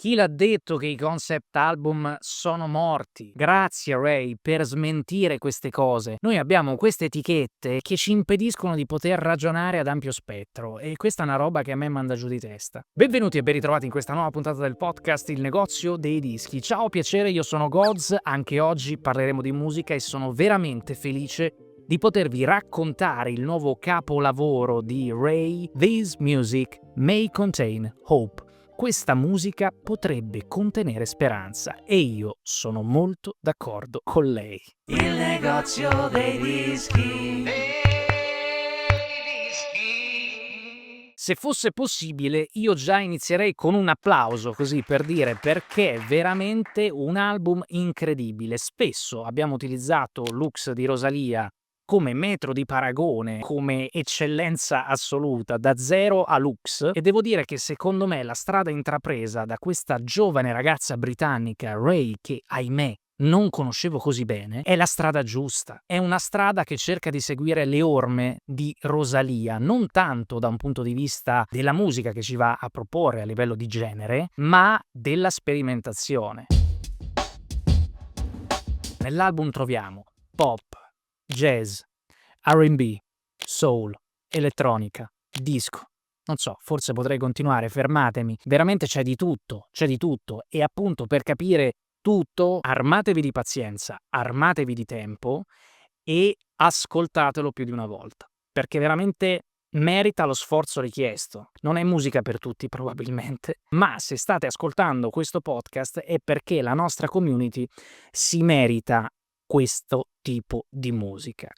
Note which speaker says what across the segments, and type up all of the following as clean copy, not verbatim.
Speaker 1: Chi l'ha detto che i concept album sono morti? Grazie Ray per smentire queste cose. Noi abbiamo queste etichette che ci impediscono di poter ragionare ad ampio spettro e questa è una roba che a me manda giù di testa. Benvenuti e ben ritrovati in questa nuova puntata del podcast Il negozio dei dischi. Ciao, piacere, io sono Goz, anche oggi parleremo di musica e sono veramente felice di potervi raccontare il nuovo capolavoro di Ray, This Music May Contain Hope. Questa musica potrebbe contenere speranza e io sono molto d'accordo con lei.
Speaker 2: Il negozio dei dischi.
Speaker 1: Se fosse possibile io già inizierei con un applauso, così per dire, perché è veramente un album incredibile. Spesso abbiamo utilizzato Lux di Rosalía come metro di paragone, come eccellenza assoluta, da zero a Lux, e devo dire che secondo me la strada intrapresa da questa giovane ragazza britannica, Ray, che ahimè non conoscevo così bene, è la strada giusta. È una strada che cerca di seguire le orme di Rosalía, non tanto da un punto di vista della musica che ci va a proporre a livello di genere, ma della sperimentazione. Nell'album troviamo pop, jazz, R&B, soul, elettronica, disco. Non so, forse potrei continuare, fermatemi. Veramente c'è di tutto, e appunto per capire tutto, armatevi di pazienza, armatevi di tempo e ascoltatelo più di una volta, perché veramente merita lo sforzo richiesto. Non è musica per tutti probabilmente, ma se state ascoltando questo podcast è perché la nostra community si merita questo tipo di musica.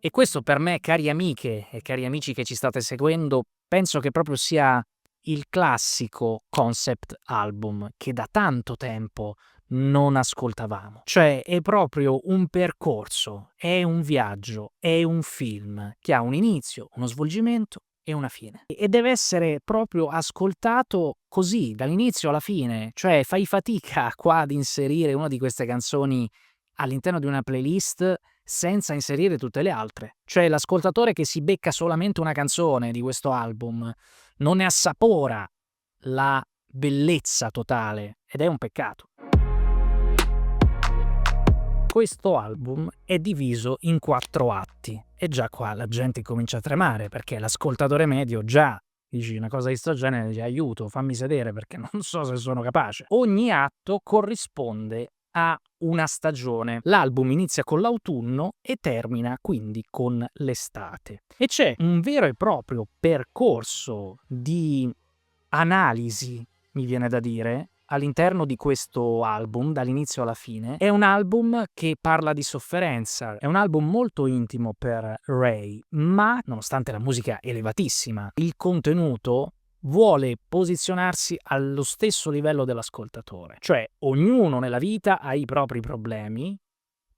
Speaker 1: E questo per me, cari amiche e cari amici che ci state seguendo, penso che proprio sia il classico concept album che da tanto tempo non ascoltavamo. Cioè è proprio un percorso, è un viaggio, è un film che ha un inizio, uno svolgimento e una fine. E deve essere proprio ascoltato così, dall'inizio alla fine. Cioè fai fatica qua ad inserire una di queste canzoni all'interno di una playlist senza inserire tutte le altre. Cioè l'ascoltatore che si becca solamente una canzone di questo album non ne assapora la bellezza totale ed è un peccato. Questo album è diviso in 4 atti e già qua la gente comincia a tremare perché l'ascoltatore medio già dici una cosa di sto genere, dice aiuto, fammi sedere perché non so se sono capace. Ogni atto corrisponde a una stagione. L'album inizia con l'autunno e termina quindi con l'estate. E c'è un vero e proprio percorso di analisi, mi viene da dire, all'interno di questo album, dall'inizio alla fine. È un album che parla di sofferenza, è un album molto intimo per Ray, ma nonostante la musica elevatissima, il contenuto vuole posizionarsi allo stesso livello dell'ascoltatore. Cioè, ognuno nella vita ha i propri problemi,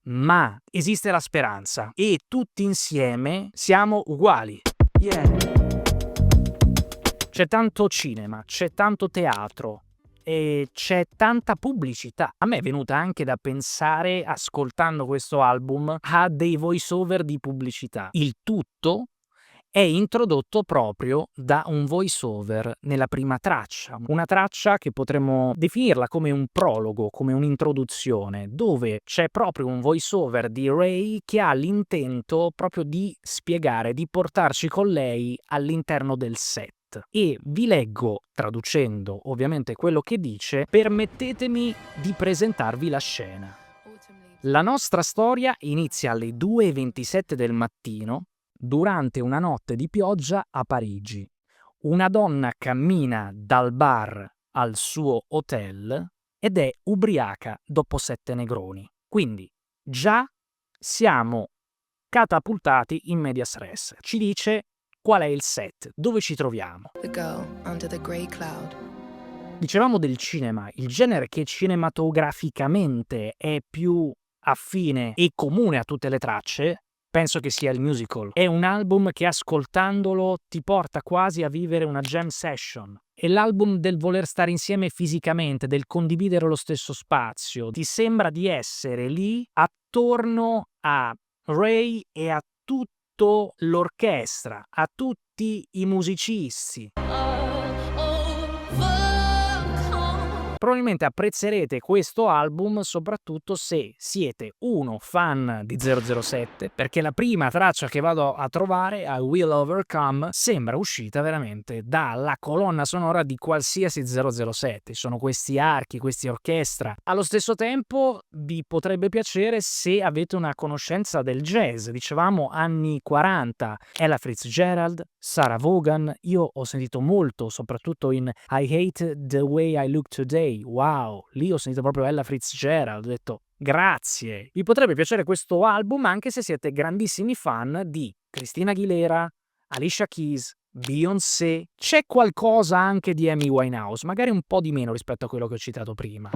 Speaker 1: ma esiste la speranza e tutti insieme siamo uguali.
Speaker 2: Yeah.
Speaker 1: C'è tanto cinema, c'è tanto teatro e c'è tanta pubblicità. A me è venuta anche da pensare, ascoltando questo album, a dei voice over di pubblicità. Il tutto è introdotto proprio da un voice over nella prima traccia, una traccia che potremmo definirla come un prologo, come un'introduzione, dove c'è proprio un voice over di Ray che ha l'intento proprio di spiegare, di portarci con lei all'interno del set. E vi leggo, traducendo ovviamente quello che dice, permettetemi di presentarvi la scena. La nostra storia inizia alle 2:27 del mattino durante una notte di pioggia a Parigi. Una donna cammina dal bar al suo hotel ed è ubriaca dopo 7 negroni. Quindi già siamo catapultati in medias res. Ci dice qual è il set, dove ci troviamo.
Speaker 2: The girl under the grey cloud.
Speaker 1: Dicevamo del cinema, il genere che cinematograficamente è più affine e comune a tutte le tracce, penso che sia il musical. È un album che ascoltandolo ti porta quasi a vivere una jam session. È l'album del voler stare insieme fisicamente, del condividere lo stesso spazio. Ti sembra di essere lì attorno a Ray e a tutto l'orchestra, a tutti i musicisti. Probabilmente apprezzerete questo album soprattutto se siete uno fan di 007, perché la prima traccia che vado a trovare, I Will Overcome, sembra uscita veramente dalla colonna sonora di qualsiasi 007. Sono questi archi, questi orchestra. Allo stesso tempo vi potrebbe piacere se avete una conoscenza del jazz. Dicevamo anni 40, Ella Fitzgerald, Sarah Vaughan. Io ho sentito molto, soprattutto in I Hate the Way I Look Today. Wow, lì ho sentito proprio Ella Fitzgerald, ho detto grazie. Vi potrebbe piacere questo album anche se siete grandissimi fan di Christina Aguilera, Alicia Keys, Beyoncé. C'è qualcosa anche di Amy Winehouse, magari un po' di meno rispetto a quello che ho citato prima.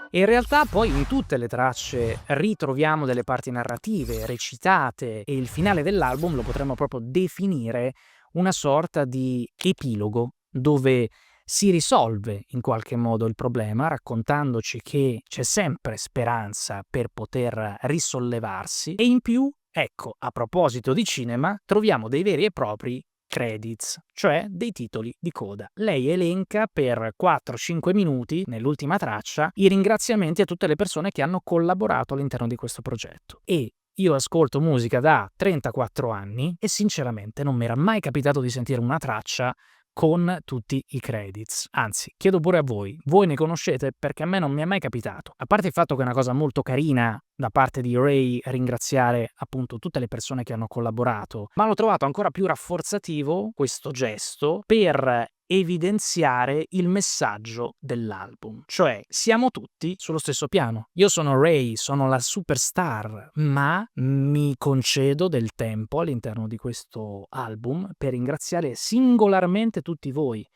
Speaker 1: E in realtà poi in tutte le tracce ritroviamo delle parti narrative, recitate, e il finale dell'album lo potremmo proprio definire una sorta di epilogo, dove si risolve in qualche modo il problema, raccontandoci che c'è sempre speranza per poter risollevarsi, e in più, ecco, a proposito di cinema, troviamo dei veri e propri credits, cioè dei titoli di coda. Lei elenca per 4-5 minuti, nell'ultima traccia, i ringraziamenti a tutte le persone che hanno collaborato all'interno di questo progetto. E io ascolto musica da 34 anni e sinceramente non mi era mai capitato di sentire una traccia con tutti i credits. Anzi, chiedo pure a voi ne conoscete? Perché a me non mi è mai capitato. A parte il fatto che è una cosa molto carina da parte di Ray ringraziare appunto tutte le persone che hanno collaborato, ma l'ho trovato ancora più rafforzativo questo gesto per evidenziare il messaggio dell'album, cioè siamo tutti sullo stesso piano. Io sono Ray, sono la superstar, ma mi concedo del tempo all'interno di questo album per ringraziare singolarmente tutti voi.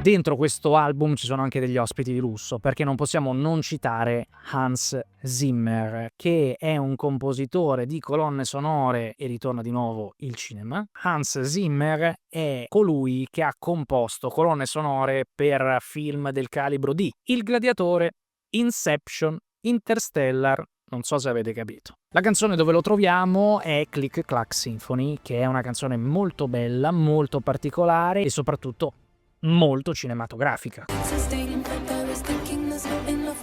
Speaker 1: Dentro questo album ci sono anche degli ospiti di lusso, perché non possiamo non citare Hans Zimmer, che è un compositore di colonne sonore e ritorna di nuovo il cinema. Hans Zimmer è colui che ha composto colonne sonore per film del calibro di Il Gladiatore, Inception, Interstellar. Non so se avete capito. La canzone dove lo troviamo è Click Clack Symphony, che è una canzone molto bella, molto particolare e soprattutto molto cinematografica.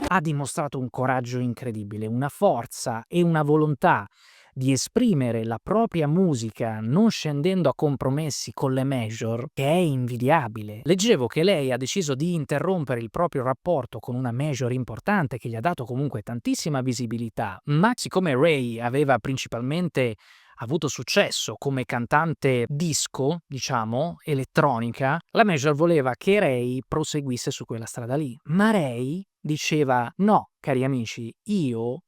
Speaker 1: Ha dimostrato un coraggio incredibile, una forza e una volontà di esprimere la propria musica non scendendo a compromessi con le major, che è invidiabile. Leggevo che lei ha deciso di interrompere il proprio rapporto con una major importante che gli ha dato comunque tantissima visibilità, ma siccome Ray aveva principalmente avuto successo come cantante disco, diciamo, elettronica, la major voleva che Ray proseguisse su quella strada lì. Ma Ray diceva: no, cari amici, io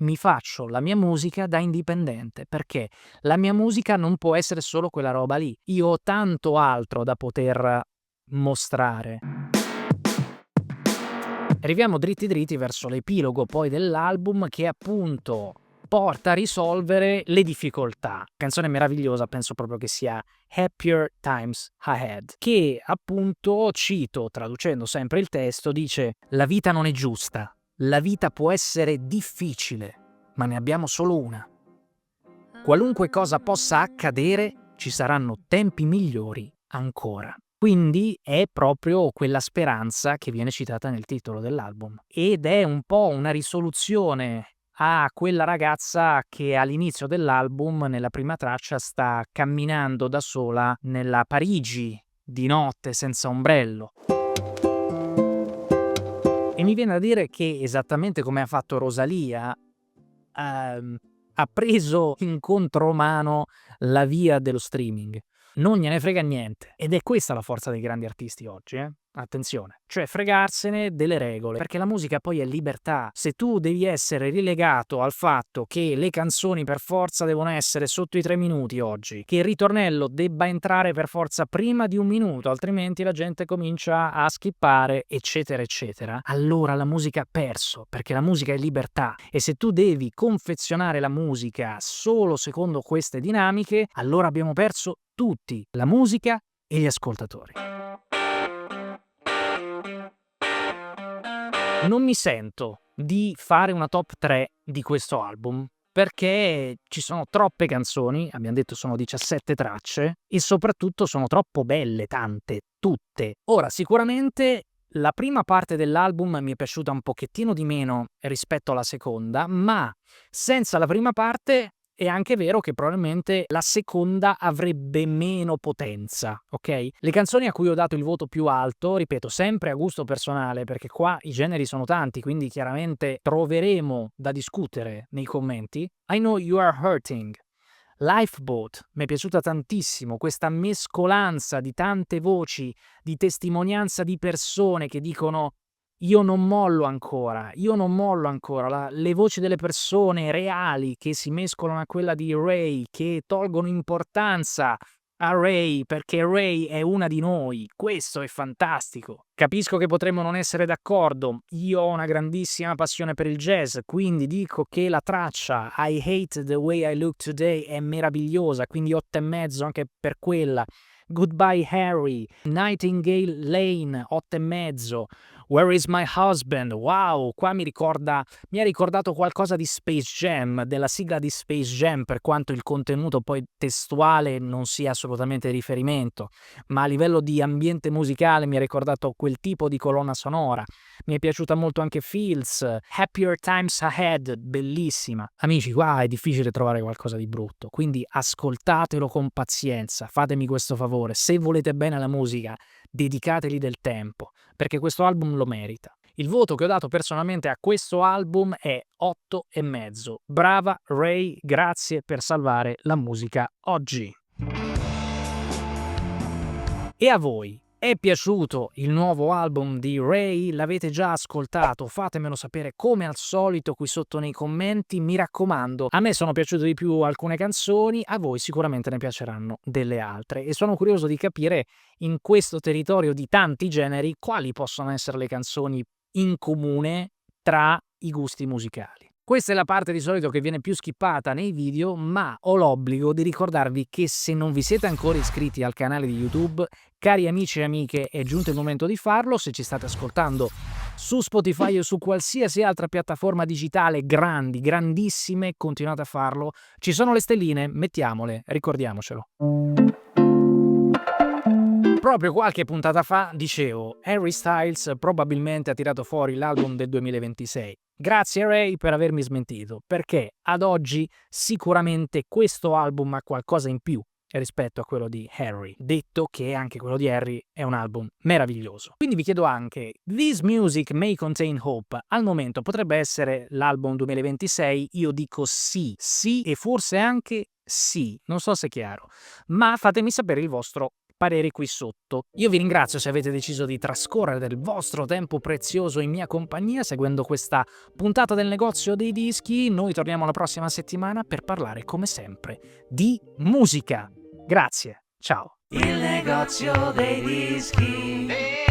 Speaker 1: mi faccio la mia musica da indipendente, perché la mia musica non può essere solo quella roba lì. Io ho tanto altro da poter mostrare. Arriviamo dritti verso l'epilogo poi dell'album, che appunto porta a risolvere le difficoltà. Canzone meravigliosa, penso proprio che sia Happier Times Ahead, che appunto, cito traducendo sempre il testo, dice: la vita non è giusta, la vita può essere difficile, ma ne abbiamo solo una. Qualunque cosa possa accadere, ci saranno tempi migliori ancora. Quindi è proprio quella speranza che viene citata nel titolo dell'album, ed è un po' una risoluzione a quella ragazza che all'inizio dell'album, nella prima traccia, sta camminando da sola nella Parigi di notte senza ombrello. E mi viene da dire che, esattamente come ha fatto Rosalia, ha preso in contromano la via dello streaming. Non gliene frega niente. Ed è questa la forza dei grandi artisti oggi, Attenzione. Cioè fregarsene delle regole, perché la musica poi è libertà. Se tu devi essere rilegato al fatto che le canzoni per forza devono essere sotto i 3 minuti oggi, che il ritornello debba entrare per forza prima di 1 minuto, altrimenti la gente comincia a skippare, eccetera, eccetera, allora la musica ha perso, perché la musica è libertà. E se tu devi confezionare la musica solo secondo queste dinamiche, allora abbiamo perso tutti, la musica e gli ascoltatori. Non mi sento di fare una top 3 di questo album, perché ci sono troppe canzoni, abbiamo detto sono 17 tracce, e soprattutto sono troppo belle, tante, tutte. Ora, sicuramente la prima parte dell'album mi è piaciuta un pochettino di meno rispetto alla seconda, ma senza la prima parte è anche vero che probabilmente la seconda avrebbe meno potenza, ok? Le canzoni a cui ho dato il voto più alto, ripeto, sempre a gusto personale, perché qua i generi sono tanti, quindi chiaramente troveremo da discutere nei commenti. I Know You Are Hurting, Lifeboat, mi è piaciuta tantissimo questa mescolanza di tante voci, di testimonianza di persone che dicono io non mollo ancora, io non mollo ancora, le voci delle persone reali che si mescolano a quella di Ray, che tolgono importanza a Ray perché Ray è una di noi, questo è fantastico. Capisco che potremmo non essere d'accordo, io ho una grandissima passione per il jazz, quindi dico che la traccia I Hate the Way I Look Today è meravigliosa, quindi 8,5 anche per quella. Goodbye Harry, Nightingale Lane, 8,5. Where is my husband? Wow, qua mi ha ricordato qualcosa di Space Jam, della sigla di Space Jam, per quanto il contenuto poi testuale non sia assolutamente riferimento, ma a livello di ambiente musicale mi ha ricordato quel tipo di colonna sonora. Mi è piaciuta molto anche Fields, Happier Times Ahead, bellissima. Amici, qua è difficile trovare qualcosa di brutto, quindi ascoltatelo con pazienza, fatemi questo favore, se volete bene alla musica, dedicateli del tempo, perché questo album lo merita. Il voto che ho dato personalmente a questo album è 8,5. Brava Ray, grazie per salvare la musica oggi. E a voi? È piaciuto il nuovo album di Ray? L'avete già ascoltato? Fatemelo sapere come al solito qui sotto nei commenti. Mi raccomando, a me sono piaciute di più alcune canzoni, a voi sicuramente ne piaceranno delle altre e sono curioso di capire in questo territorio di tanti generi quali possono essere le canzoni in comune tra i gusti musicali. Questa è la parte di solito che viene più skippata nei video, ma ho l'obbligo di ricordarvi che se non vi siete ancora iscritti al canale di YouTube, cari amici e amiche, è giunto il momento di farlo. Se ci state ascoltando su Spotify o su qualsiasi altra piattaforma digitale, grandissime, continuate a farlo. Ci sono le stelline, mettiamole, ricordiamocelo. Proprio qualche puntata fa dicevo, Harry Styles probabilmente ha tirato fuori l'album del 2026. Grazie Ray per avermi smentito, perché ad oggi sicuramente questo album ha qualcosa in più rispetto a quello di Harry, detto che anche quello di Harry è un album meraviglioso. Quindi vi chiedo anche, This Music May Contain Hope, al momento potrebbe essere l'album 2026? Io dico sì e forse anche sì, non so se è chiaro, ma fatemi sapere il vostro pareri qui sotto. Io vi ringrazio se avete deciso di trascorrere del vostro tempo prezioso in mia compagnia seguendo questa puntata del negozio dei dischi. Noi torniamo la prossima settimana per parlare come sempre di musica. Grazie, ciao.
Speaker 2: Il negozio dei dischi.